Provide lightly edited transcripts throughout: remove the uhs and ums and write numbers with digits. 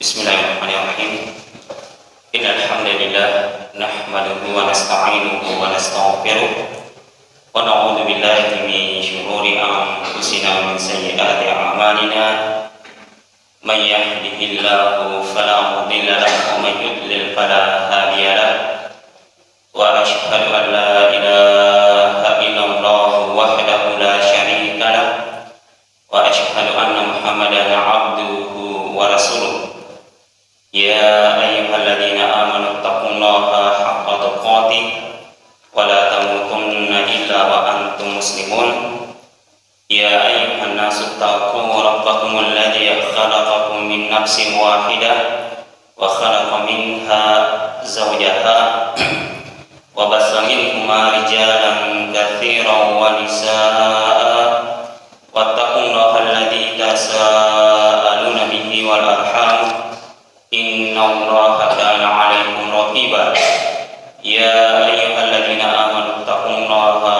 Bismillahirrahmanirrahim. Innal hamdalillah nahmaduhu wa nasta'inuhu wa nastaghfiruh wa na'udzu billahi min shururi anfusina wa min sayyiati a'malina. May yahdihillahu fala mudilla lahu wa may yudlil fala hadiya lahu. Wa asyhadu an la ilaha illallah wahdahu la syarika lahu wa asyhadu anna Muhammadan 'abduhu wa rasuluh. Ya ayyuhalladzina amanu taqullaha haqqa tuqatih wa la tamutunna illa wa antum muslimun. Ya ayyuhan nasu taqu rabbakumul ladzi khalaqakum min nafsin wahidah wa khalaqa minha zawjaha wa bassa minhuma rijalan katsiran wa nisaa'a wattaqullaha alladzi tasaaluna bihi wal arham innallaha kana 'alaikum raqiba. Ya ayyuhalladzina amanu taqullaha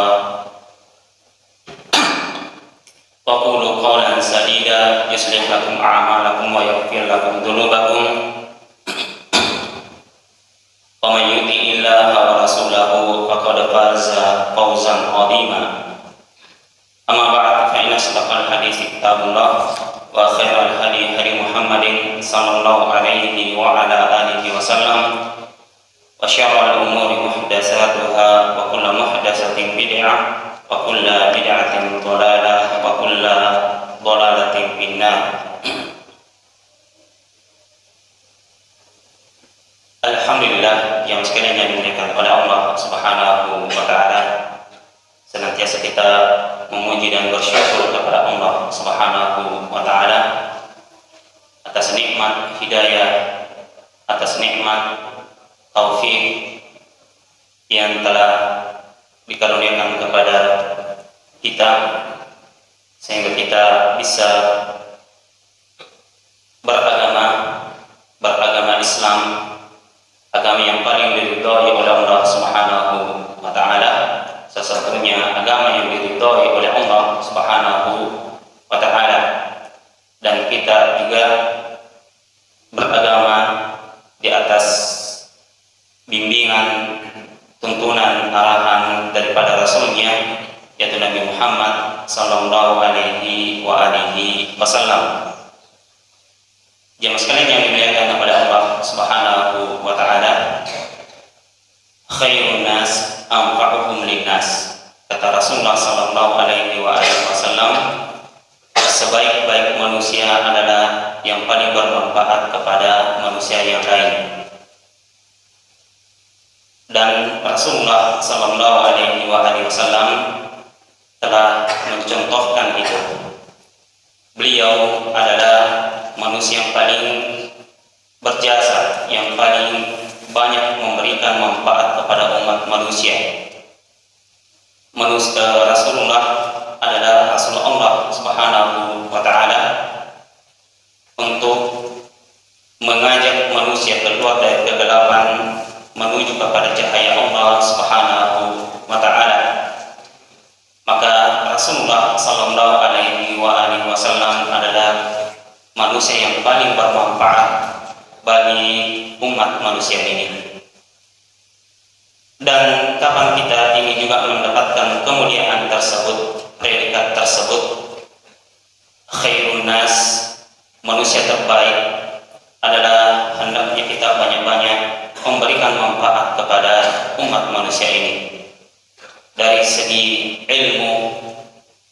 wa qulu qawlan sadida yuslih lakum a'malakum wa yaghfir lakum dhunubakum wa may yuti'illaha wa rasulahu faqad faza fawzan 'azima. Amma ba'd, fa inna asdaqal hadithi kitabullah wa khairal hadi hadi Muhammadin sallallahu alaihi wa ala alihi wasallam wa syarrul umuri muhdatsatuha wa kullu muhdatsatin bid'ah wa kullu bid'atin dhalalah wa kullu dhalalatin finnar. Alhamdulillah yang sekalian yang dimuliakan oleh Allah Subhanahu wa taala, senantiasa kita memuji dan bersyukur kepada Allah Subhanahu wa taala atas nikmat hidayah, atas nikmat taufik yang telah dikaruniakan kepada kita sehingga kita bisa beragama Islam, agama yang paling diridhai oleh Allah Subhanahu wa taala. Salah satunya agama yang diridhai oleh Allah Subhanahu wa taala, dan kita juga beragama di atas bimbingan, tuntunan, arahan daripada Rasulnya, yaitu Nabi Muhammad sallallahu alaihi wa alihi wasallam. Jemaah sekalian yang dimuliakan oleh Allah Subhanahu wa taala, khairun nas anfa'uhum linnas, kata Rasulullah sallallahu alaihi wa alihi wasallam, sebaik-baik manusia adalah yang paling bermanfaat kepada manusia yang lain. Dan Rasulullah sallallahu alaihi wa alihi wasallam telah mencontohkan itu. Beliau adalah manusia yang paling berjasa, yang paling banyak memberikan manfaat kepada umat manusia. Rasulullah adalah Rasulullah Subhanahu wa taala untuk mengajak manusia keluar dari kegelapan menuju kepada cahaya Allah Subhanahu wa taala. Maka Rasulullah sallallahu alaihi wa alihi wasallam adalah manusia yang paling bermanfaat bagi umat manusia ini. Dan kapan kita ingin juga mendapatkan kemuliaan tersebut, predikat tersebut, khairun nas, manusia terbaik, adalah hendaknya kita banyak-banyak memberikan manfaat kepada umat manusia ini. Dari segi ilmu,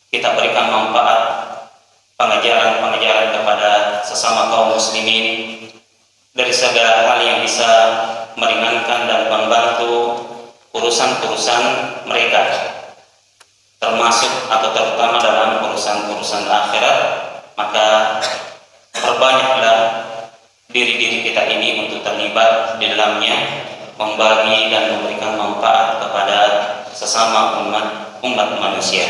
kita berikan manfaat, pengajaran-pengajaran kepada sesama kaum muslimin, dari segala hal yang bisa meringankan dan membantu urusan-urusan mereka, termasuk atau terutama dalam urusan-urusan akhirat. Maka perbanyaklah diri-diri kita ini untuk terlibat di dalamnya, membagi dan memberikan manfaat kepada sesama umat manusia.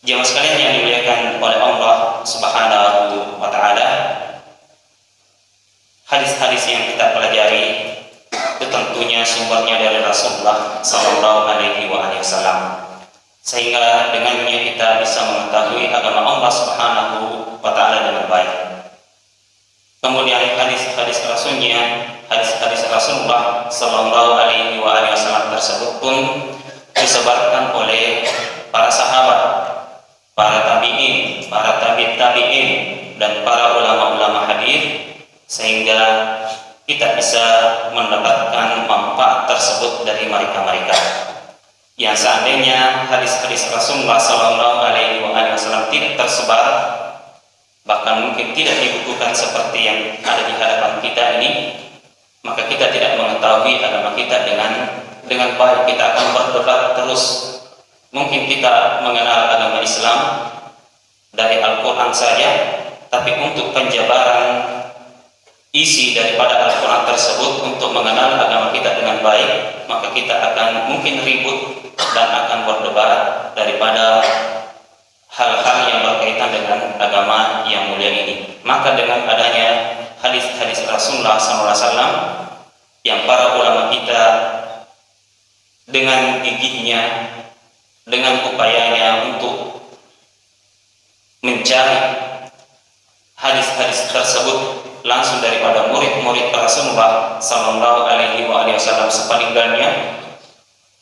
Jemaah sekalian yang dimuliakan oleh Allah Subhanahu wa taala, hadis-hadis yang kita pelajari itu tentunya sumbernya dari Rasulullah sallallahu alaihi wasallam, sehingga dengannya kita bisa mengetahui agama Allah Subhanahu wa taala dengan baik. Kemudian hadis-hadis Rasulullah Sallallahu Alaihi Wasallam tersebut pun disebarkan oleh para sahabat, para tabi'in, para tabi'in, dan para ulama-ulama hadis, sehingga kita bisa mendapatkan manfaat tersebut dari mereka-mereka. Yang seandainya hadis-hadis Rasulullah Sallallahu Alaihi Wasallam tidak tersebar, bahkan mungkin tidak dibukukan seperti yang ada di hadapan kita ini, maka kita tidak mengetahui agama kita dengan baik. Kita akan berdebat terus. Mungkin kita mengenal agama Islam dari Al-Quran saja, tapi untuk penjabaran isi daripada Al-Quran tersebut, untuk mengenal agama kita dengan baik, maka kita akan mungkin ribut dan akan berdebat daripada hal-hal yang berkaitan dengan agama yang mulia ini. Maka dengan adanya hadis-hadis Rasulullah SAW yang para ulama kita dengan gigihnya, dengan upayanya untuk mencari hadis-hadis tersebut langsung daripada murid-murid Rasulullah Sallallahu Alaihi Wasallam sepaninggalnya,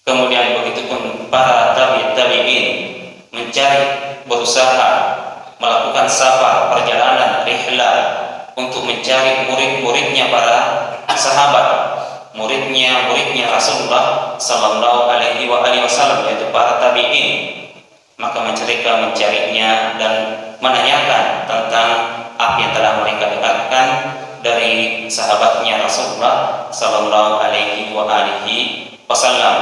kemudian begitupun para tabi'in mencari, berusaha melakukan safar, perjalanan, rihlah untuk mencari murid-muridnya para sahabat, muridnya Rasulullah Sallallahu Alaihi Wasallam, yaitu para tabi'in. Maka mereka mencarinya dan menanyakan tentang apa yang telah mereka dengarkan dari sahabatnya Rasulullah Sallallahu Alaihi Wasallam.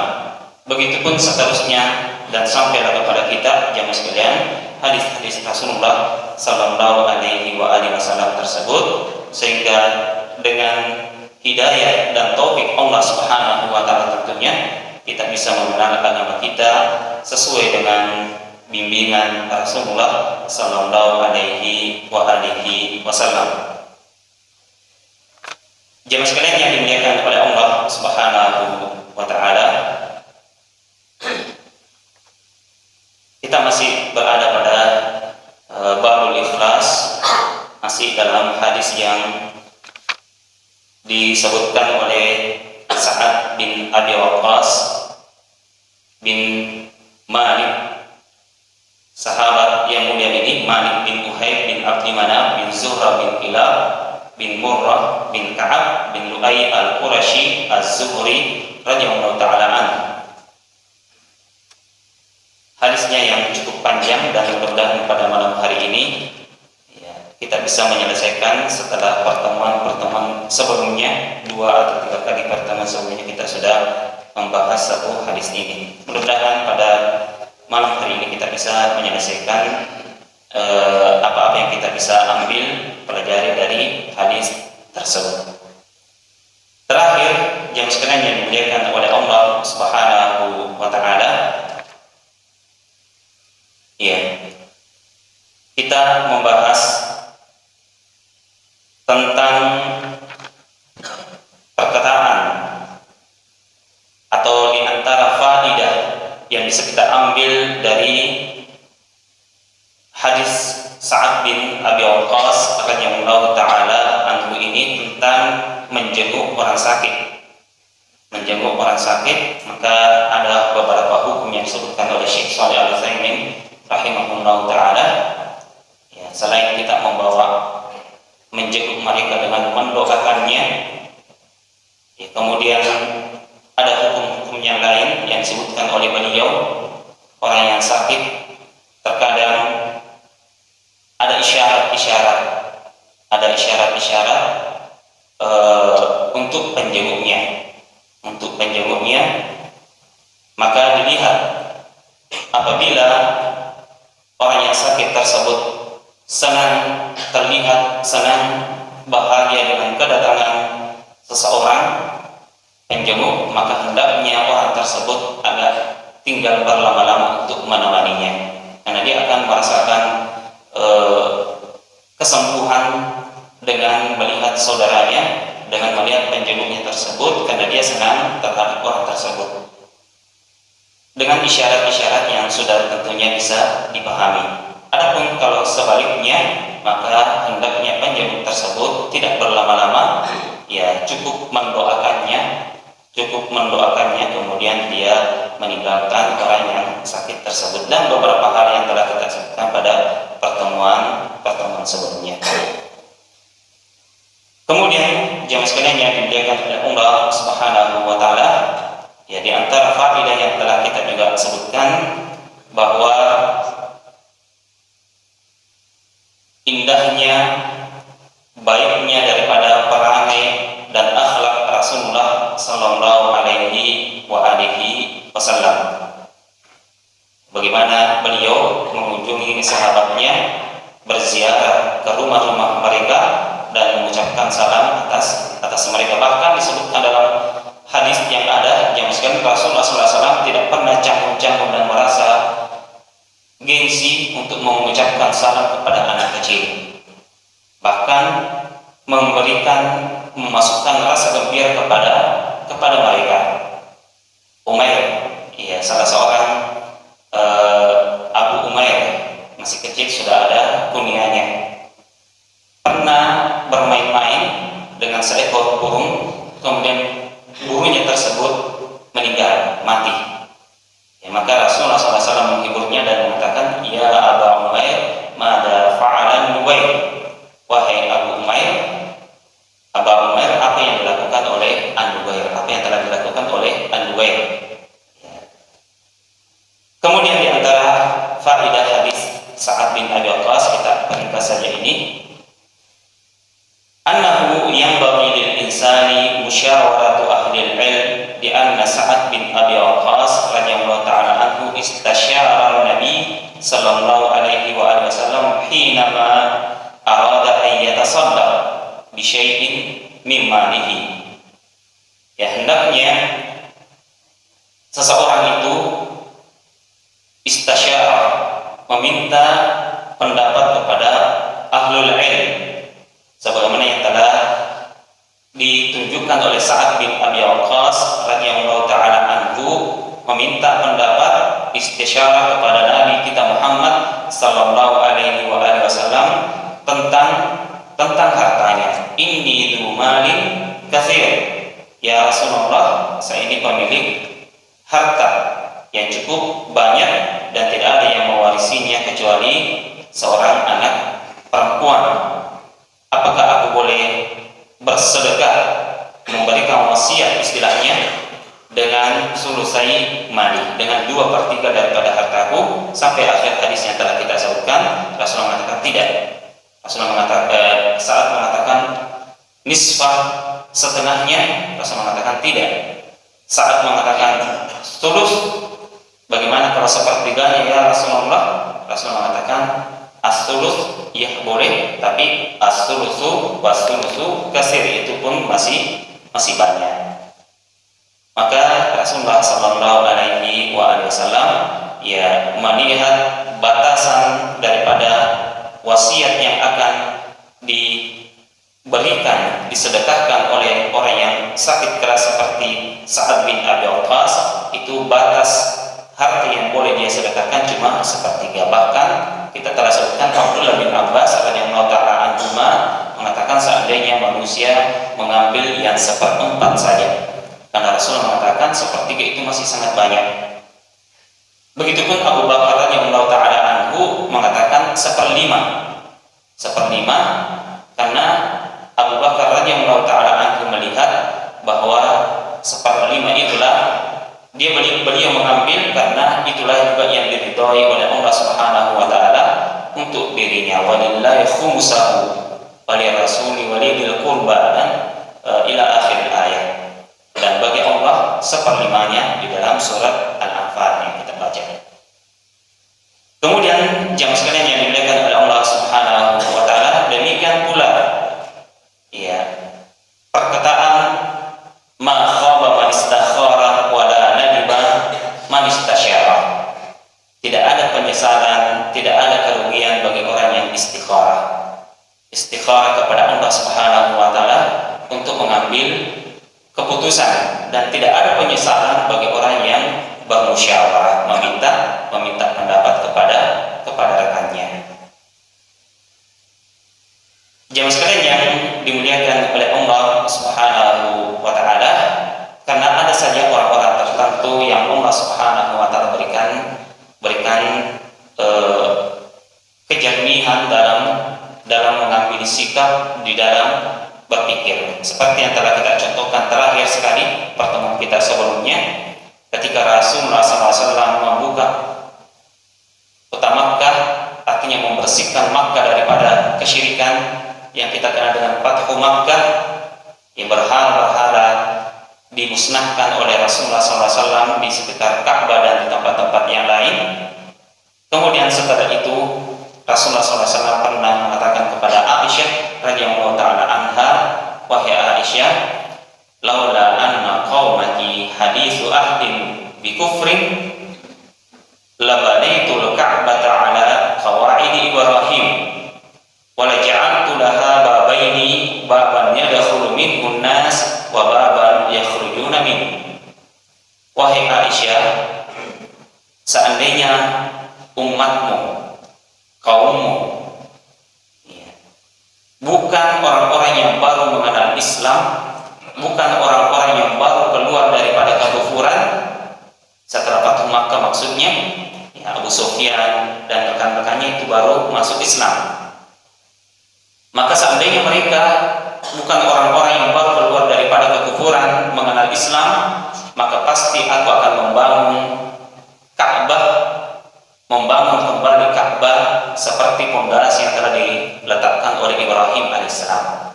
Begitupun seterusnya, dan sampailah kepada kita jamaah sekalian hadis-hadis Rasulullah Sallallahu Alaihi Wasallam tersebut, sehingga dengan hidayah dan taufik Allah Subhanahu Wa Taala tentunya kita bisa mengenal agama kita sesuai dengan bimbingan Rasulullah Sallallahu Alaihi Wasallam. Jemaah sekalian yang dimuliakan oleh Allah Subhanahu Wa Taala, kita masih berada pada babul ikhlas, masih dalam hadis yang disebutkan oleh Sa'ad bin Abi Waqqas bin Malik, sahabat yang mulia ini, Malik bin Uhayb bin Abdi Manaf bin Zuhra bin Kilab bin Murrah bin Ka'ab bin Lu'ay al-Qurashi az-Zuhri radhiyallahu ta'ala anhu. Hadisnya yang cukup panjang, dan mudah-mudahan pada malam hari ini kita bisa menyelesaikan setelah pertemuan sebelumnya, 2 atau 3 kali pertemuan sebelumnya kita sudah membahas satu hadis ini. Mudah-mudahan pada malam hari ini kita bisa menyelesaikan apa-apa yang kita bisa ambil pelajari dari hadis tersebut. Terakhir, jemaah sekalian yang dimuliakan oleh Allah Subhanahu Wa Taala, kita membahas tentang perkataan atau di antara faidah yang bisa kita ambil dari hadis Sa'ad bin Abi Waqqas radhiyallahu ta'ala anhu ini tentang menjenguk orang sakit. Menjenguk orang sakit, maka ada beberapa hukum yang disebutkan oleh Syekh Shalih Al-Utsaimin rahimahullahu ta'ala. Selain kita membawa menjenguk mereka dengan mendoakannya, kemudian ada hukum-hukum yang lain yang disebutkan oleh beliau. Orang yang sakit terkadang ada isyarat-isyarat untuk penjenguknya, maka dilihat apabila orang yang sakit tersebut terlihat senang, bahagia dengan kedatangan seseorang penjenguk, maka hendaknya orang tersebut agak tinggal berlama-lama untuk menemaninya, karena dia akan merasakan kesembuhan dengan melihat saudaranya, dengan melihat penjenguknya tersebut, karena dia senang terhadap orang tersebut, dengan isyarat-isyarat yang sudah tentunya bisa dipahami. Adapun kalau sebaliknya, maka hendaknya penjenguk tersebut tidak berlama-lama, ya cukup mendoakannya kemudian dia meninggalkan orang yang sakit tersebut, dan beberapa hal yang telah kita sebutkan pada pertemuan sebelumnya. Kemudian jemaah sekalian yang dimuliakan oleh Allah Subhanahu wa taala, ya di antara faedah yang telah kita juga sebutkan bahwa indahnya, baiknya daripada perangai dan akhlak Rasulullah sallallahu alaihi wasallam. Bagaimana beliau mengunjungi sahabatnya, berziarah ke rumah-rumah mereka dan mengucapkan salam atas mereka. Bahkan disebutkan dalam hadis yang ada, yang Rasulullah SAW tidak pernah canggung-canggung dan merasa gengsi untuk mengucapkan salam kepada anak kecil. Bahkan memasukkan rasa gembira kepada mereka. Umair, ya salah seorang Abu Umair, masih kecil sudah ada kunyahnya. Pernah bermain-main dengan seekor burung, kemudian burungnya tersebut mati. Ya, maka Rasulullah SAW menghiburnya dan mengatakan, ya Abu Umair, mada fa'alan Nuwair, wahai Abu Umair, apa yang dilakukan oleh An-Nuwair, apa yang telah dilakukan oleh An-Nuwair. Kemudian di antara faedah hadis Sa'ad bin Abi Waqqas, kita ringkas saja ini, annahu yanbaghi lil insani musyawaratu ahli al-ilm di anna Sa'ad bin Abi Waqqas radhiyallahu ta'ala anhu istasyara Nabi sallallahu alaihi wasallam hinama arada an yatasaddaq bi syai'in min malihi. Ya, hendaknya seseorang itu istasyara, meminta pendapat kepada ahlul ilm, sebagaimana yang telah ditunjukkan oleh Sa'ad bin Abi Waqqas radhiyallahu ta'ala anhu, meminta pendapat istisyarah kepada Nabi kita Muhammad sallallahu alaihi wasallam tentang hartanya. Inni dzu malin katsir, ya Rasulullah, saya ini pemilik harta yang cukup banyak dan tidak ada yang mewarisinya kecuali seorang anak perempuan. Apakah aku boleh bersedekah, memberikan wasiat istilahnya, dengan sulusai mali, dengan 2/3 daripada hartaku, sampai akhir hadis yang telah kita sebutkan? Rasulullah mengatakan tidak. Rasulullah mengatakan, saat mengatakan nisfah, setengahnya, Rasulullah mengatakan tidak. Saat mengatakan sulus, bagaimana kalau sepertiganya ya Rasulullah? Rasulullah mengatakan as-sulus, ya boleh, tapi as-sulusu was-sulusu kasir, itu pun masih banyak. Maka Rasulullah sallallahu alaihi wasallam ya melihat batasan daripada wasiat yang akan diberikan, disedekahkan oleh orang yang sakit keras seperti Sa'ad bin Abi Waqqas. Itu batas harta yang boleh dia sedekahkan cuma sepertiga. Bahkan kita telah sebutkan Abdullah bin Abbas radhiyallahu ta'ala anhuma mengatakan seandainya manusia mengambil yang 1/4 saja, karena Rasulullah mengatakan sepertiga itu masih sangat banyak. Begitupun Abu Bakar radhiyallahu ta'ala anhu mengatakan 1/5, karena Abu Bakar radhiyallahu ta'ala anhu melihat bahwa 1/5 itulah beliau mengambil karena itulah juga yang diridhoi oleh Allah Subhanahu wa taala untuk dirinya. Walillahi khumsahu walirrasuli walidil qurba, dan ila akhir ayat. Dan bagi Allah 1/5-nya di dalam surat Al-Anfal yang kita baca. Kemudian jamaah sekalian yang dimuliakan oleh Allah Subhanahu wa taala, demikian pula ya perkataan ma khaba man istakhara wa la nadiba man istasyara. Tidak ada penyesalan, tidak ada kerugian bagi orang yang istikharah kepada Allah Subhanahu wa taala untuk mengambil keputusan, dan tidak ada penyesalan bagi orang yang bermusyawarah, meminta pendapat kepada rekannya. Jemaah sekalian yang dimuliakan oleh Allah Subhanahu wa taala, karena ada saja orang-orang tertentu yang Allah Subhanahu wa taala berikan kejernihan dalam mengambil sikap di dalam berpikir. Seperti yang telah kita contohkan terakhir sekali pertemuan kita sebelumnya, ketika Rasulullah SAW membuka kota Makkah, artinya membersihkan Makkah daripada kesyirikan yang kita kenal dengan Fathu Makkah, yang berhala-berhala dimusnahkan oleh Rasulullah SAW di sekitar Ka'bah dan di tempat-tempat yang lain. Kemudian setelah itu Rasulullah SAW pernah mengatakan kepada Aisyah radhiyallahu taala anha, wahai Aisyah, laula anna qaumaki haditsu ahdin bi kufrin labanaitul ka'bata ala qawaidi Ibrahim wa la ja'altu laha babaini baban yadkhulu minhu an-nas wa baban yakhrujuna min. Wahai Aisyah, seandainya umatmu, kaummu, bukan orang-orang yang baru mengenal Islam, bukan orang-orang yang baru keluar daripada kekufuran setelah Fathu Makkah, maksudnya Abu Sufyan dan rekan-rekannya itu baru masuk Islam. Maka seandainya mereka bukan orang-orang yang baru keluar daripada kekufuran mengenal Islam, maka pasti aku akan membangun Ka'bah, membangun kembali Ka'bah seperti pondasi yang telah diletakkan oleh Ibrahim alaihissalam.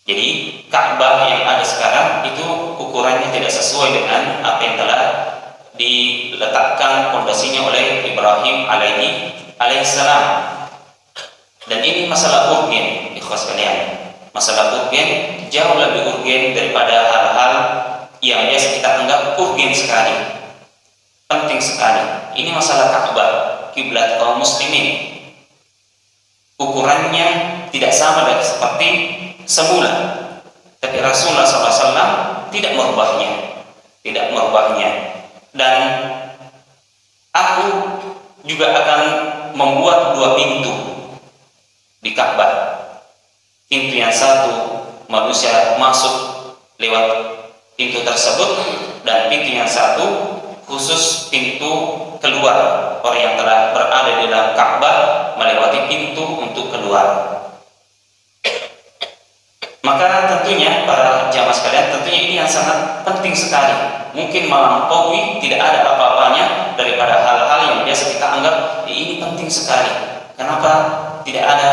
Jadi Ka'bah yang ada sekarang itu ukurannya tidak sesuai dengan apa yang telah diletakkan pondasinya oleh Ibrahim alaihissalam. Dan ini masalah urgen, ikhwas sekalian. Masalah urgen jauh lebih urgen daripada hal-hal yang biasa kita anggap urgen sekali, penting sekali. Ini masalah Ka'bah, kiblat kaum muslimin. Ukurannya tidak sama dengan seperti semula, tapi Rasulullah SAW tidak merubahnya. Dan aku juga akan membuat 2 pintu di Ka'bah. Pintu yang satu manusia masuk lewat pintu tersebut, dan pintu yang satu khusus pintu keluar, orang yang telah berada di dalam Ka'bah melewati pintu untuk keluar. Maka tentunya para jamaah sekalian, tentunya ini yang sangat penting sekali, mungkin melampaui, tidak ada apa-apanya daripada hal-hal yang biasa kita anggap ini penting sekali. Kenapa tidak ada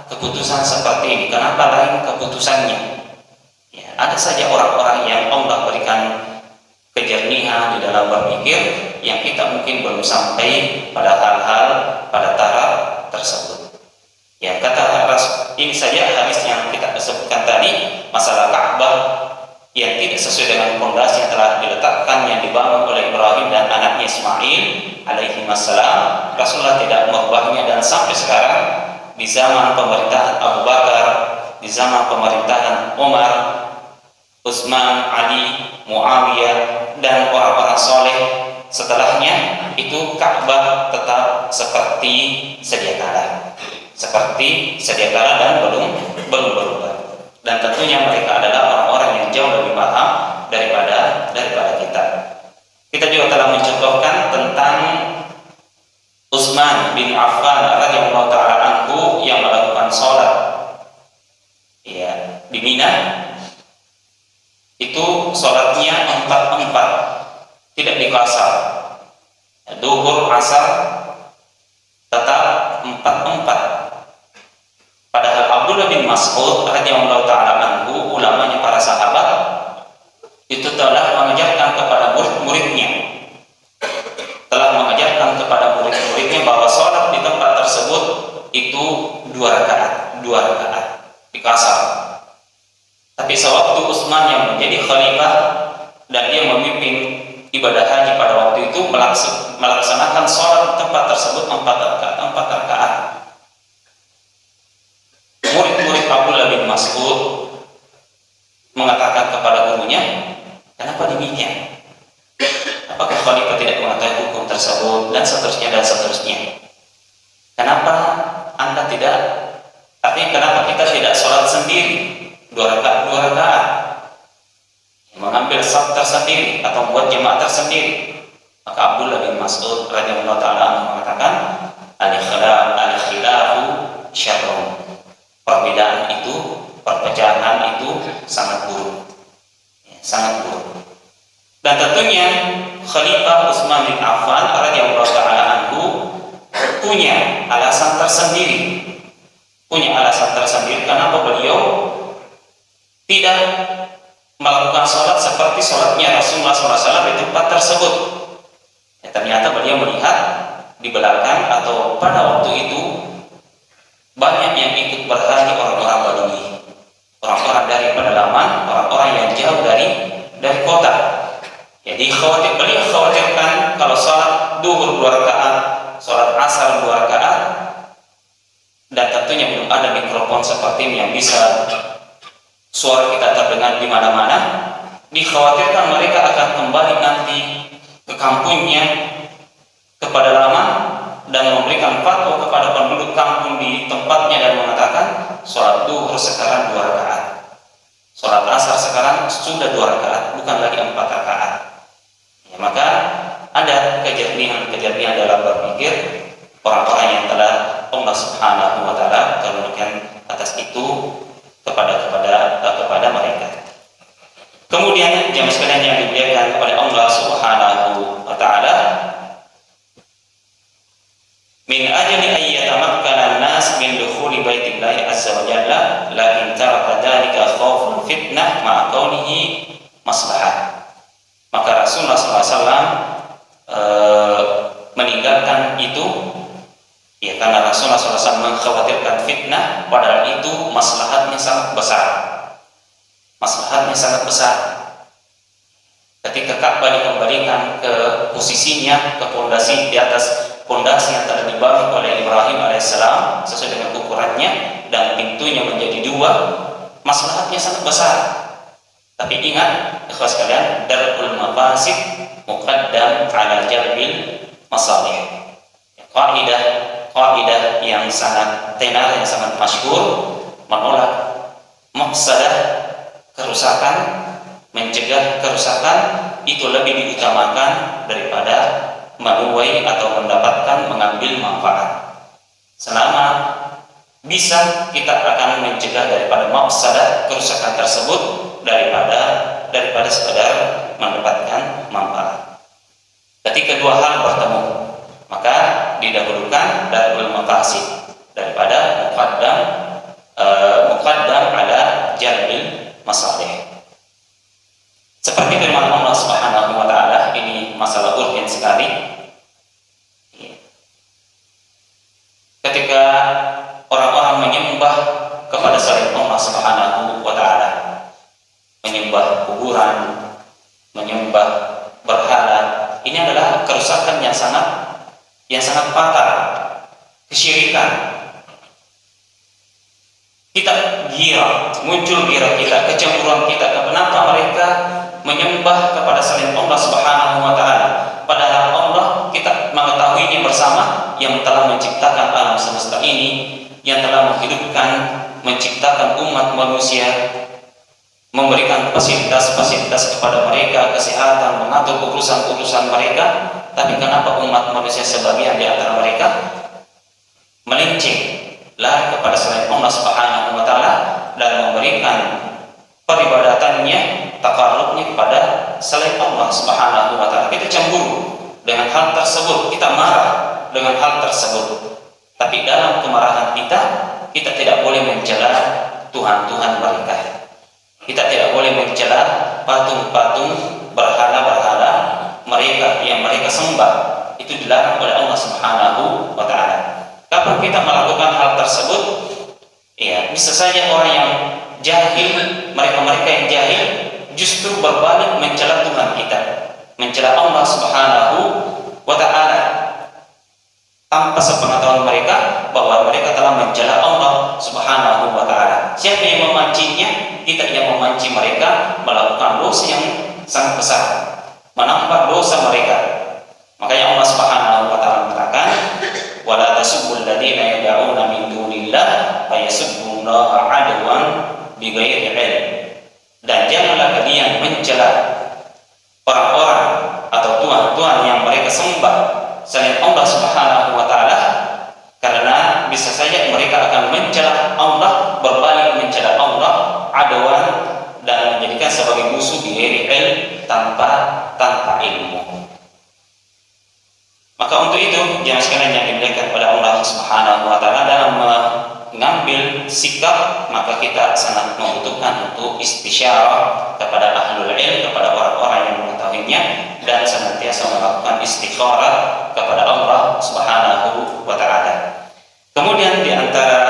keputusan seperti ini? Kenapa lain keputusannya? Ya, ada saja orang-orang yang Allah berikan kejernihan di dalam berpikir yang kita mungkin belum sampai pada hal-hal pada taraf tersebut. Ya, kata ini saja hadis yang kita sebutkan tadi, masalah Ka'bah yang tidak sesuai dengan pondasi yang telah diletakkan, yang dibangun oleh Ibrahim dan anaknya Ismail alaihi wassalam. Rasulullah tidak merubahnya, dan sampai sekarang di zaman pemerintahan Abu Bakar, di zaman pemerintahan Umar, Utsman, Ali, Muawiyah dan orang-orang soleh setelahnya, itu Ka'bah tetap seperti sedia kala, dan belum berubah. Dan tentunya mereka adalah orang-orang yang jauh lebih paham daripada kita. Kita juga telah mencontohkan tentang Utsman bin Affan radhiyallahu taala anhu yang melakukan sholat ya di Mina. Itu sholatnya 4-4, tidak dikasar. Duhur, asar tetap 4-4. Padahal Abdullah bin Mas'ud radhiyallahu taala anhu, ulamanya para sahabat, itu telah mengajarkan kepada murid-muridnya, bahwa sholat di tempat tersebut itu 2 rakaat dikasar. Tapi sewaktu Utsman yang menjadi khalifah dan dia memimpin ibadah haji pada waktu itu, melaksanakan sholat di tempat tersebut 4 rakaat. Murid-murid Abdullah bin Mas'ud mengatakan kepada gurunya, kenapa demikian? Apakah khalifah tidak mengetahui hukum tersebut, dan seterusnya. Kenapa Anda tidak punya alasan tersendiri. Kenapa beliau tidak melakukan sholat seperti sholatnya Rasulullah SAW di tempat tersebut. Ya, ternyata beliau melihat di belakang atau pada waktu itu banyak yang ikut berhaji orang-orang Badui, orang-orang dari pedalaman, orang-orang yang jauh dari kota. Jadi beliau khawatirkan kalau sholat duhur 2 rakaat, sholat asar 2 rakaat, dan tentunya belum ada mikrofon seperti ini yang bisa suara kita terdengar di mana-mana, dikhawatirkan mereka akan kembali nanti ke kampungnya, ke pedalaman, dan memberikan fatwa kepada penduduk kampung di tempatnya dan mengatakan sholat duhur sekarang 2 rakaat, sholat asar sekarang sudah 2 rakaat, bukan lagi 4 rakaat. Ya, maka ada kejernihan dalam berpikir orang-orang yang telah Allah Subhanahu wa taala karuniakan atas itu kepada mereka. Kemudian jamaah sekalian yang dimuliakan oleh Allah Subhanahu wa taala, min ajli ayyatamakkana an-nas min dukhuli baitillahi azza wa jalla lakin taraka dhalika khaufun fitnah ma'a kaunihi maslahah. Maka Rasulullah SAW meninggalkan itu ya karena Rasulullah SAW mengkhawatirkan fitnah, padahal itu maslahatnya sangat besar. Ketika Ka'bah dikembalikan ke posisinya, ke pondasi, di atas pondasi yang telah dibangun oleh Ibrahim alaihissalam sesuai dengan ukurannya, dan pintunya menjadi 2, maslahatnya sangat besar. Tapi ingat, ikhwan sekalian, darul mafasid muqaddam ala jalbil masalih. Kaidah yang sangat tenar, yang sangat masyhur, menolak mafsadah, kerusakan, mencegah kerusakan itu lebih diutamakan daripada menuai atau mengambil manfaat. Selama bisa, kita akan mencegah daripada mafsadah, kerusakan tersebut, daripada sekadar mendapatkan manfaat. Ketika 2 hal bertemu, maka didahulukan darul mafasid daripada muqaddam ala jalbil masalih. Seperti firman Allah Subhanahu wa taala, ini masalah urgen sekali. Ketika orang-orang menyembah kepada selain Allah Subhanahu wa taala, menyembah kuburan, menyembah berhala, ini adalah kerusakan yang sangat fatal, kesyirikan. Kita muncul kita, kecemburuan kita, kenapa mereka menyembah kepada selain Allah Subhanahu wa taala, padahal Allah kita mengetahuinya bersama yang telah menciptakan alam semesta ini, yang telah menghidupkan, menciptakan umat manusia, memberikan fasilitas kepada mereka, kesehatan, mengatur urusan mereka. Tapi kenapa umat manusia sebagian di antara mereka melenceng, lari kepada selain Allah Subhanahu wa taala dan memberikan peribadatannya, takarrubnya kepada selain Allah Subhanahu wa taala? Kita cemburu dengan hal tersebut, kita marah dengan hal tersebut. Tapi dalam kemarahan kita tidak boleh mencela Tuhan mereka. Kita tidak boleh mencela patung-patung, berhala-berhala mereka yang mereka sembah. Itu dilarang oleh Allah Subhanahu wa taala. Kapan kita melakukan hal tersebut? Ya, bisa saja orang yang jahil, mereka yang jahil justru berbalik mencela Tuhan kita, mencela Allah Subhanahu wa taala tanpa sepengetahuan mereka bahwa mereka telah mencela Allah Subhanahu wa taala. Siapa yang memancingnya? Kita yang memancing mereka melakukan dosa yang sangat besar, menambah dosa mereka. Makanya Allah Subhanahu wa taala mengatakan, "Wala tasubbul ladzina yad'una min dunillah fayasubbullaha 'adwan bighairi 'ilm." Dan janganlah kalian mencela orang-orang atau tuhan-tuhan yang mereka sembah selain Allah Subhanahu wa taala, karena bisa saja mereka akan mencela Allah, berbalik mencela Allah, adwan, dan menjadikan sebagai musuh bighairi 'ilm, tanpa ilmu. Maka untuk itu, jangan sekalian yang dimuliakan oleh Allah sikap, maka kita sangat membutuhkan untuk istisyarah kepada ahlul ilm, kepada orang-orang yang mengetahuinya, dan senantiasa melakukan istikharah kepada Allah Subhanahu wa taala. Kemudian di antara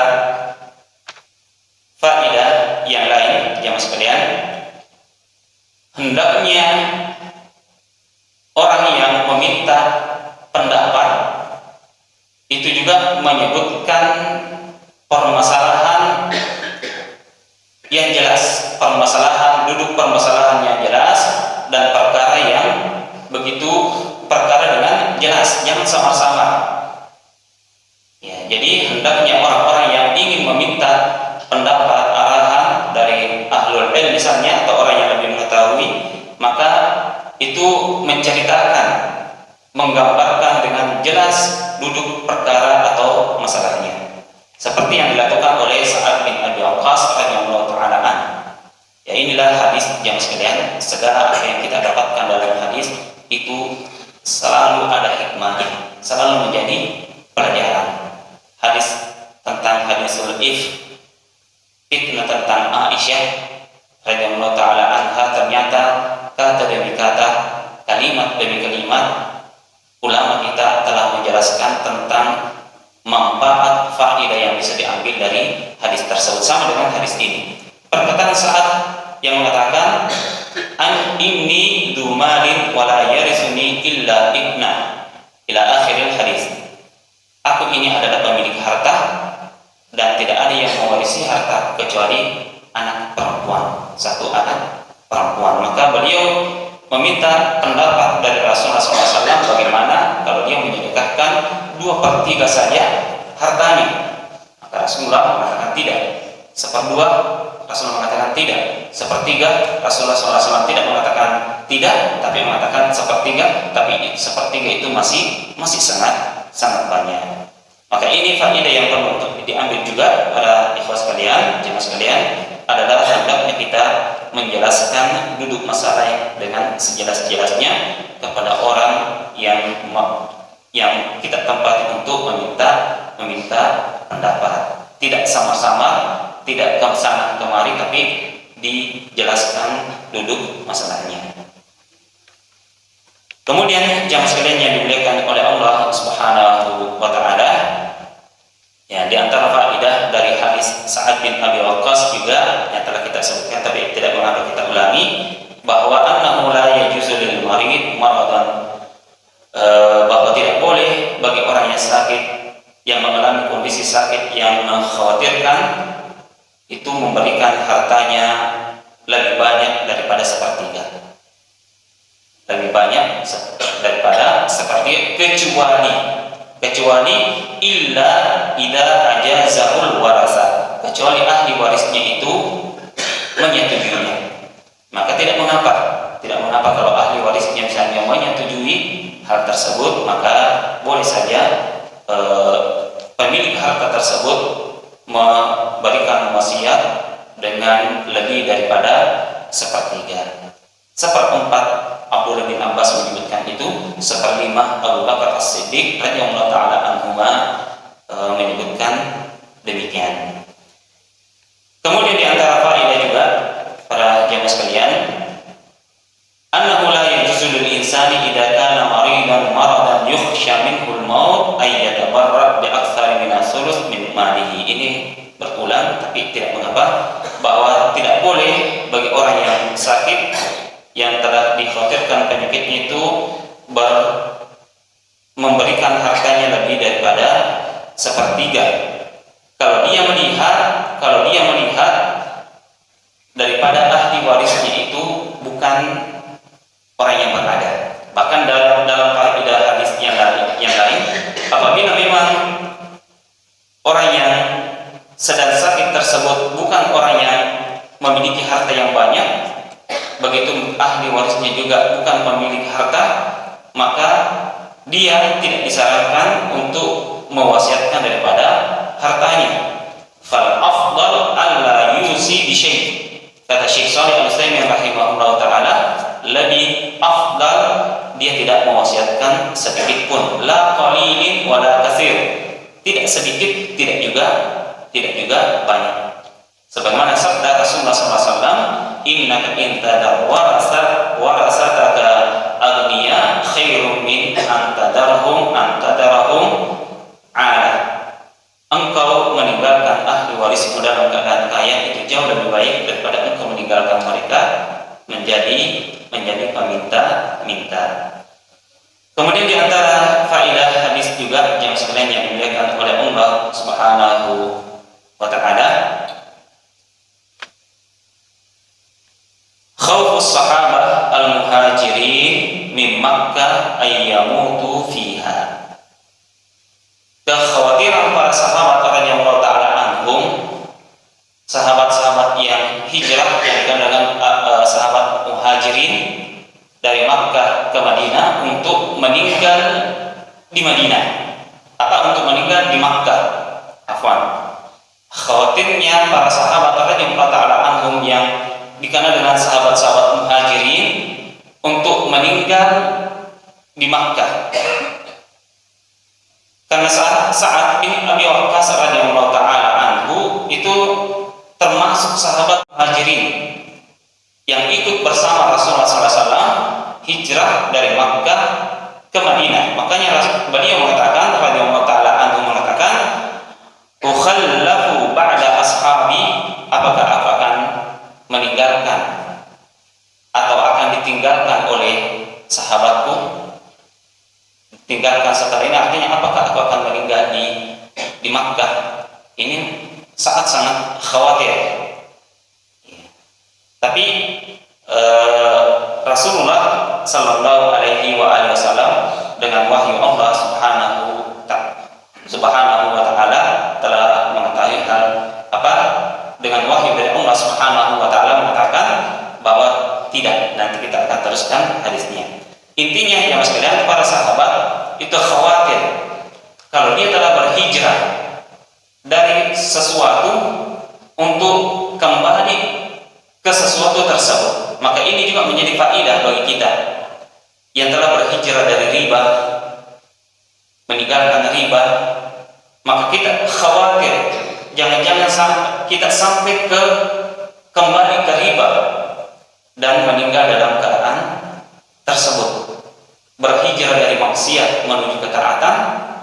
faedah yang lain jemaah sekalian, hendaknya orang yang meminta pendapat itu juga menyebutkan permasalahan yang jelas, duduk permasalahan yang jelas, dan perkara yang begitu perkara dengan jelas, jangan samar-samar. Ya, jadi hendaknya orang-orang yang ingin meminta pendapat arahan dari ahlul ilm misalnya, atau orang yang lebih mengetahui, maka itu menceritakan, menggambarkan dengan jelas duduk perkara atau masalahnya, seperti yang dilakukan oleh Sa'ad bin Abi Waqqas radhiyallahu ta'ala anhu. Ya, inilah hadis yang sekalian, segala apa yang kita dapatkan dalam hadis itu selalu ada hikmahnya, selalu menjadi pelajaran. Hadis tentang hadisul ifk, fitnah tentang Aisyah radhiyallahu ta'ala anha, ternyata kata demi kata, kalimat demi kalimat, ulama kita telah menjelaskan tentang manfaat faedah yang bisa diambil dari hadis tersebut, sama dengan hadis ini. Perkataan Sa'ad yang mengatakan, an inni dumalin wala yarisuni illa ibna, ila akhiril hadis. Aku ini adalah pemilik harta dan tidak ada yang mewarisi harta kecuali anak perempuan, satu anak perempuan. Maka beliau meminta pendapat dari Rasulullah SAW bagaimana kalau dia menyedekahkan 2/3 saja hartanya. Maka Rasulullah mengatakan tidak. 1/2 Rasulullah mengatakan tidak. 1/3 Rasulullah SAW tidak mengatakan tidak, tapi mengatakan 1/3. Tapi 1/3 itu masih sangat banyak. Maka ini faedah yang perlu untuk diambil juga para ikhwah sekalian, jemaah sekalian, adalah hendaknya kita menjelaskan duduk masalah dengan sejelas-jelasnya kepada orang yang kita tempati untuk meminta pendapat. Tidak sama-sama, tidak ke sana kemari, tapi dijelaskan duduk masalahnya. Kemudian jemaah sekalian yang dimuliakan oleh Allah Subhanahu wa taala, ya, di antara faedah dari hadis Sa'ad bin Abi Waqqas juga yang telah kita sebutkan tapi tidak mengapa kita ulangi, bahwa annahu la yajuzu lil marid maradan, bahwa tidak boleh bagi orang yang sakit, yang mengalami kondisi sakit yang mengkhawatirkan, itu memberikan hartanya lebih banyak daripada 1/3. Lebih banyak daripada 1/3, kecuali illa idza ajazahul warasa, kecuali ahli warisnya itu menyetujuinya. Maka tidak mengapa kalau ahli warisnya misalnya menyetujui hal tersebut, maka boleh saja pemilik harta tersebut memberikan wasiat dengan lebih daripada 1/3. 1/4 Abdullah bin Abbas menyebutkan itu, 1/5 Abu Bakar As-Siddiq radhiyallahu ta'ala anhuma menyebutkan demikian. Kemudian di antara faedah juga para jemaah sekalian, annahu la yajuzu lil insani idza kana maridan maradan yukhsha minhu al-maut ay yatabarra bi aktsari min as-sulus min malihi. Ini berulang tapi tidak mengapa, bahwa tidak boleh bagi orang yang sakit, yang telah dikhawatirkan penyakitnya itu memberikan hartanya lebih daripada 1/3. Kalau dia melihat daripada ahli warisnya itu bukan orang yang berada. Bahkan dalam faedah hadis yang lain, apabila memang orang yang sedang sakit tersebut bukan orang yang memiliki harta yang banyak, begitu ahli warisnya juga bukan pemilik harta, maka dia tidak disarankan untuk mewasiatkan daripada hartanya. Fal afdal alla yusi bi syai'. Kata Syekh Shalih Al-Utsaimin rahimahullah taala, lebih afdal dia tidak mewasiatkan sedikit pun, la qalilin wala katsir. Tidak sedikit, tidak juga banyak. Sebagaimana sabda Rasulullah SAW, innaka intadar warasataka agniya khairum min antadarhum ala. Engkau meninggalkan ahli warismu dalam keadaan kaya itu jauh lebih baik daripada engkau meninggalkan mereka menjadi peminta-minta. Kemudian di antara faedah hadis juga yang sebenarnya dimuliakan oleh Allah Subhanahu wa taala, khaufus sahabah al-muhajirin min Makkah ayyamutu fiha. Kekhawatiran para sahabat radhiyallahu taala anhum, sahabat-sahabat yang hijrah yang dengan sahabat muhajirin dari Makkah ke Madinah untuk meninggal di Madinah. Untuk meninggal di Makkah. Khawatirnya para sahabat radhiyallahu taala anhum yang dikenal dengan sahabat-sahabat muhajirin untuk meninggal di Makkah. Karena Sa'ad bin Abi Waqqas radhiyallahu taala anhu itu termasuk sahabat muhajirin yang ikut bersama Rasulullah SAW hijrah dari Makkah ke Madinah. Makanya beliau mengatakan radhiyallahu taala anhu mengatakan, "Ukhallafu ba'da ashabi," apakah aku akan meninggalkan atau akan ditinggalkan oleh sahabatku? Tinggalkan setelah ini artinya apakah aku akan meninggal di Makkah? Ini sangat khawatir. Tapi Rasulullah Sallallahu Alaihi Wasallam dengan wahyu Allah Subhanahu wa taala telah mengetahui hal dengan wahyu dari Allah Subhanahu wa taala mengatakan bahwa tidak. Nanti kita akan teruskan hadisnya. Intinya ya mas sekalian, para sahabat itu khawatir kalau dia telah berhijrah dari sesuatu untuk kembali ke sesuatu tersebut. Maka ini juga menjadi faedah bagi kita yang telah berhijrah dari riba, meninggalkan riba. Maka kita khawatir jangan-jangan kita sampai kembali ke riba dan meninggal dalam keadaan tersebut. Berhijrah dari maksiat menuju ketaatan,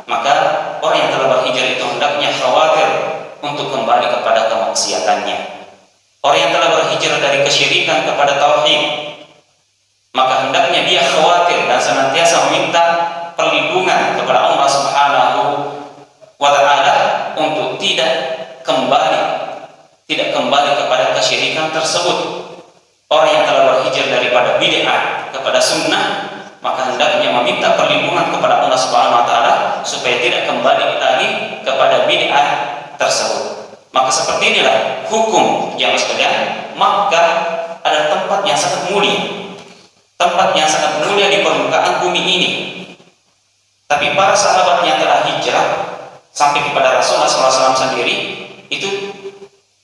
maka orang yang telah berhijrah itu hendaknya khawatir untuk kembali kepada kemaksiatannya. Orang yang telah berhijrah dari kesyirikan kepada tauhid, maka hendaknya dia khawatir dan senantiasa meminta perlindungan kepada Allah Subhanahu wa taala untuk tidak kembali kepada kesyirikan tersebut. Orang yang telah berhijrah daripada bid'ah kepada sunnah, maka hendaknya meminta perlindungan kepada Allah Subhanahu wa taala supaya tidak kembali lagi kepada bid'ah tersebut. Maka seperti inilah hukum yang sekalian, Makkah adalah tempat yang sangat mulia. Tempat yang sangat mulia di permukaan bumi ini. Tapi para sahabat yang telah hijrah sampai kepada Rasulullah SAW sendiri itu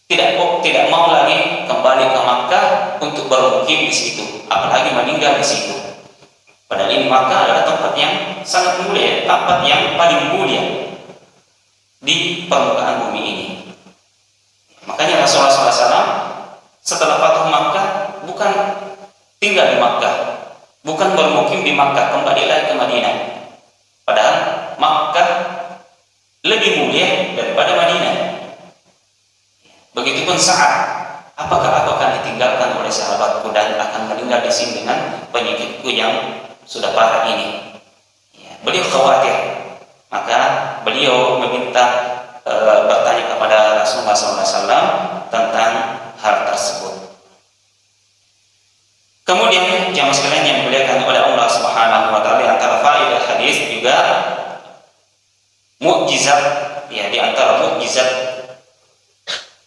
tidak mau lagi kembali ke Makkah untuk bermukim di situ, apalagi meninggal di situ. Padahal ini Makkah adalah tempat yang sangat mulia, tempat yang paling mulia di permukaan bumi ini. Makanya Rasulullah SAW setelah Fathu Makkah bukan tinggal di Makkah, bukan bermukim di Makkah, kembali lagi ke Madinah. Padahal Makkah lebih mulia daripada Madinah. Begitupun Sa'ad, apakah aku akan ditinggalkan oleh sahabatku dan akan meninggal di sini dengan penyakitku yang sudah parah ini? Beliau khawatir, maka beliau meminta bertanya kepada Rasulullah SAW tentang hal tersebut. Kemudian jamaah sekalian yang dimuliakan oleh Allah Subhanahu wa taala, antara faedah hadis juga mukjizat, di antara mukjizat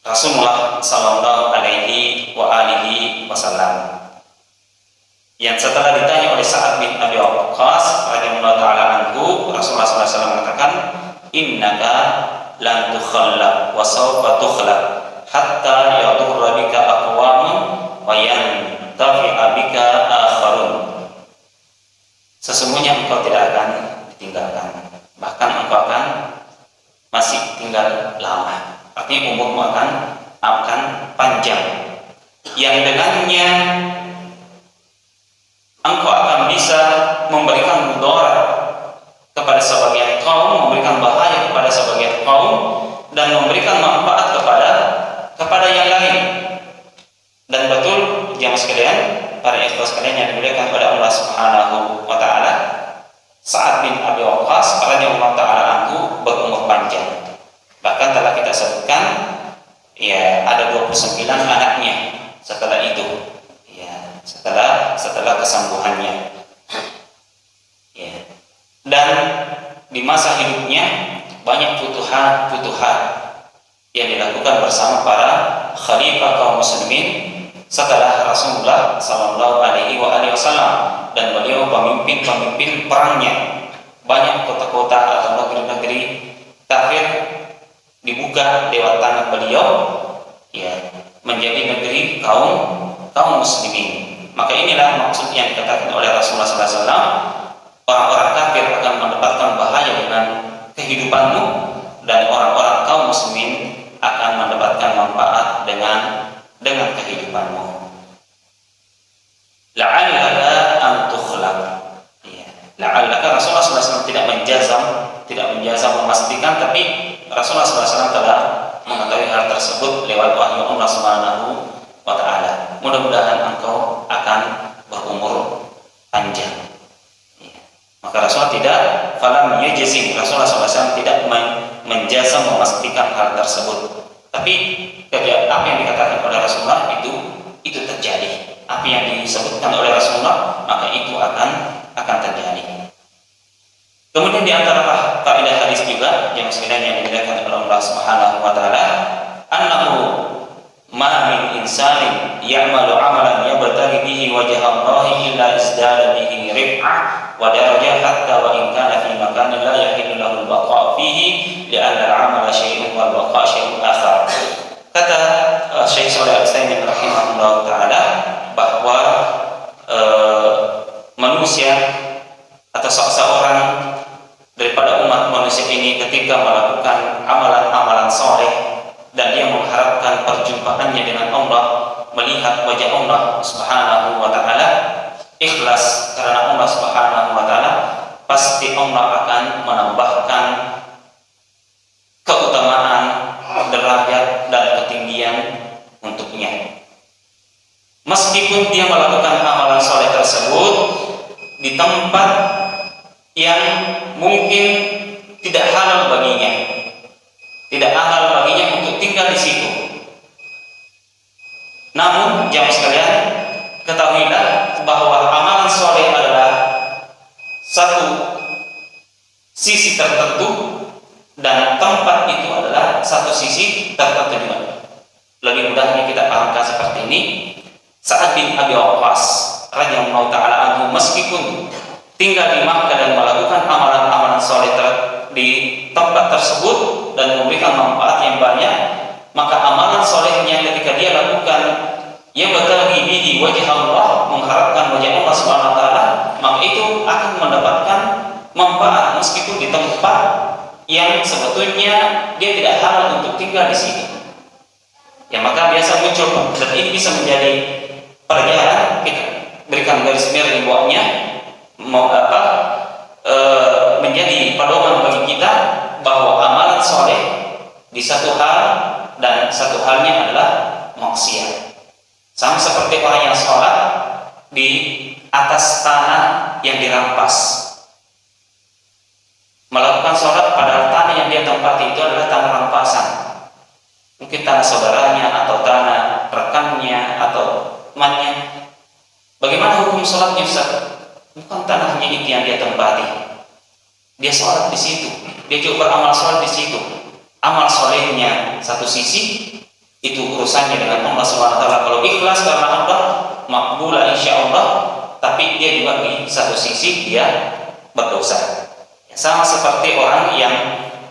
Rasulullah Sallallahu Alaihi Wasallam yang setelah ditanya oleh Sa'ad bin Abi Waqqas radhiyallahu taala anhu, Rasulullah SAW mengatakan, innaka lan tukhalla wa sawfa tukhla hatta yadurra bika aqwamun wa yantafi'a bika akharun. Sesungguhnya engkau tidak akan ditinggalkan, bahkan engkau akan masih tinggal lama. Artinya umurmu akan akan panjang, yang dengannya engkau akan bisa memberikan mudarat kepada sebagian kaum, memberikan bahaya kepada sebagian kaum, dan memberikan manfaat kepada yang lain. Dan betul jamaah sekalian, para ikhwah sekalian yang dimuliakan oleh Allah Subhanahu wa taala, Sa'ad bin Abi Waqqas radhiyallahu taala anhu berumur panjang. Bahkan telah kita sebutkan ya ada 29 anaknya setelah itu. Ya, setelah kesembuhannya. Ya. Dan di masa hidupnya banyak futuhat yang dilakukan bersama para khalifah kaum muslimin setelah Rasulullah sallallahu alaihi wasallam, dan beliau pemimpin perangnya. Banyak kota-kota atau negeri-negeri kafir dibuka lewat tangan beliau, ya, menjadi negeri kaum muslimin. Maka inilah maksud yang dikatakan oleh Rasulullah sallallahu alaihi wasallam, orang-orang kafir akan mendapatkan bahaya dengan kehidupanmu, dan orang-orang kaum muslimin akan mendapatkan manfaat dengan kehidupanmu. La'allaka an tukhlaq. Ya. La'allaka, Rasulullah SAW tidak menjazam memastikan, tapi Rasulullah SAW telah mengetahui hal tersebut lewat wahyu Allah Subhanahu wa taala. Mudah-mudahan engkau akan berumur panjang. Ya. Maka Rasulullah tidak falam yajzim, Rasulullah SAW tidak menjazam memastikan hal tersebut. Tapi apa yang dikatakan oleh Rasulullah itu terjadi. Apa yang disebutkan oleh Rasulullah, maka itu akan terjadi. Kemudian di antara kaidah hadis juga yang sekalian yang dimuliakan oleh Allah Subhanahu wa taala, annahu ma min insanin ya'malu 'amalan yabtaghi bihi wajha Allah illa izdada bihi rif'ah wa darajah, hatta wa in kana fi makanin la yahillu lahu al-baqa' fihi li'anna al-'amala syai'un wal baqa' syai'un akhar. Kata Syekh Shalih Al-Utsaimin rahimahullah taala bahwa manusia atau seorang daripada umat manusia ini ketika melakukan amalan-amalan soleh dan dia mengharapkan perjumpaannya dengan Allah, melihat wajah Allah Subhanahu wa taala, ikhlas karena Allah Subhanahu wa taala, pasti Allah akan menambahkan keutamaan, derajat dan ketinggian untuknya. Meskipun dia melakukan amalan soleh tersebut di tempat yang mungkin tidak halal baginya untuk tinggal di situ. Namun jamaah sekalian, ketahuilah bahwa amalan soleh adalah satu sisi tertentu, dan tempat itu adalah satu sisi tertentu juga. Lebih mudahnya kita pahamkan seperti ini. Sa'ad bin Abi Waqqas radhiyallahu taala anhu meskipun tinggal di Makkah dan melakukan amalan-amalan soleh di tempat tersebut dan memberikan manfaat yang banyak, maka amalan solehnya ketika dia lakukan yang bertagi bihi wajah Allah, mengharapkan wajah Allah Subhanahu wa taala, maka itu akan mendapatkan manfaat meskipun di tempat yang sebetulnya dia tidak halal untuk tinggal di situ. Ya, maka biasa muncul, dan ini bisa menjadi pelajaran, kita berikan garis merah di bawahnya, menjadi pedoman bagi kita bahwa amalan soleh di satu hal dan satu halnya adalah maksiat. Sama seperti orang yang sholat di atas tanah yang dirampas, melakukan sholat pada tanah yang dia tempati itu adalah tanah rampasan, mungkin tanah saudaranya atau tanah rekannya atau temannya. Bagaimana hukum sholatnya, Ustaz? Bukan tanahnya itu yang dia tempati, dia sholat di situ, dia juga beramal sholat di situ. Amal solehnya satu sisi, itu urusannya dengan Allah SWT. Kalau ikhlas karena Allah, makbul insyaallah. Tapi dia juga di satu sisi dia berdosa. Sama seperti orang yang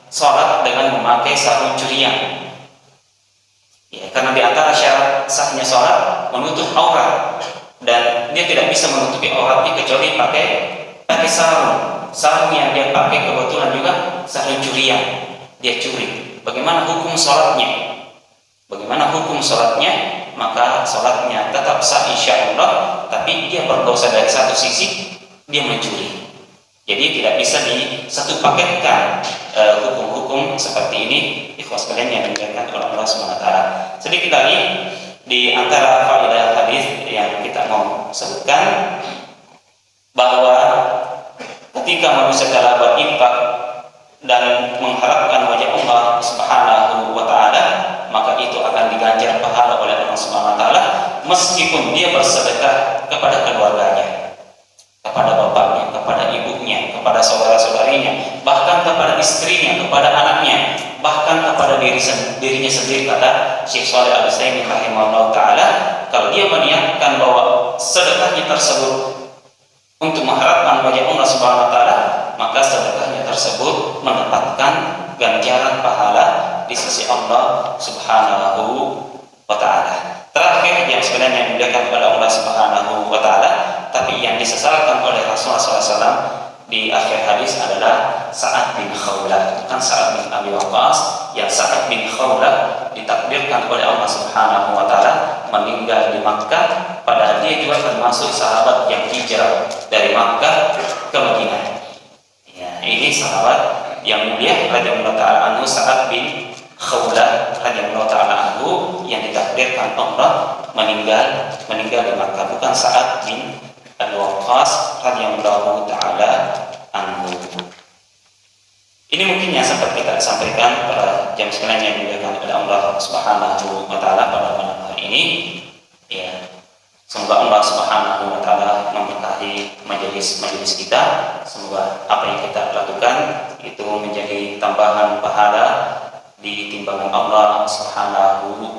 sholat dengan memakai sarung curian. Ya, karena di antara syarat sahnya sholat menutup aurat, dan dia tidak bisa menutupi auratnya kecuali pakai sarung yang dia pakai kebetulan juga sarung curian, dia curi. Bagaimana hukum sholatnya? Bagaimana hukum sholatnya? Maka sholatnya tetap sah insya Allah, tapi dia berdosa dari satu sisi, dia mencuri. Jadi tidak bisa di satu paketkan hukum-hukum seperti ini. Ikhwas sekalian yang dimuliakan oleh Allah SWT. Sedikit lagi di antara faedah hadis yang kita mau sebutkan, bahwa ketika manusia telah berinfak dan mengharapkan wajah Allah Subhanahu wa taala, maka itu akan diganjar pahala oleh Allah Subhanahu wa taala meskipun dia bersedekah kepada keluarganya, kepada bapaknya, kepada ibunya, kepada saudara-saudarinya, bahkan kepada istrinya, kepada anaknya, bahkan kepada dirinya sendiri. Kata Syekh Shalih Al-Utsaimin rahimahullah taala, kalau dia meniatkan bahwa sedekahnya tersebut untuk mengharapkan wajah Allah Subhanahu wa taala, maka sedekahnya tersebut mendapatkan ganjaran pahala di sisi Allah Subhanahu wa taala. Terakhir yang sebenarnya yang dimuliakan oleh Allah Subhanahu wa taala, tapi yang disesalkan oleh Rasulullah SAW di akhir hadis adalah Sa'ad bin Khawlah, bukan Sa'ad bin Abi Waqqas. Yang Sa'ad bin Khawlah ditakdirkan oleh Allah Subhanahu wa taala meninggal di Makkah, padahal dia juga termasuk sahabat yang hijrah dari Makkah ke Madinah. Ya, ini sahabat yang mulia radhiyallahu taala anhu, Sa'ad bin Khawlah radhiyallahu taala anhu, yang ditakdirkan Allah meninggal di Makkah, bukan Sa'ad bin Abi Waqqas radhiyallahu taala anhu. Ini mungkin yang sempat kita sampaikan pada jam sekalian yang dimuliakan oleh Allah Subhanahu wa taala pada malam hari ini. Ya, semoga Allah Subhanahu wa taala memberkahi majelis kita. Semoga apa yang kita lakukan itu menjadi tambahan pahala di timbangan Allah Subhanahu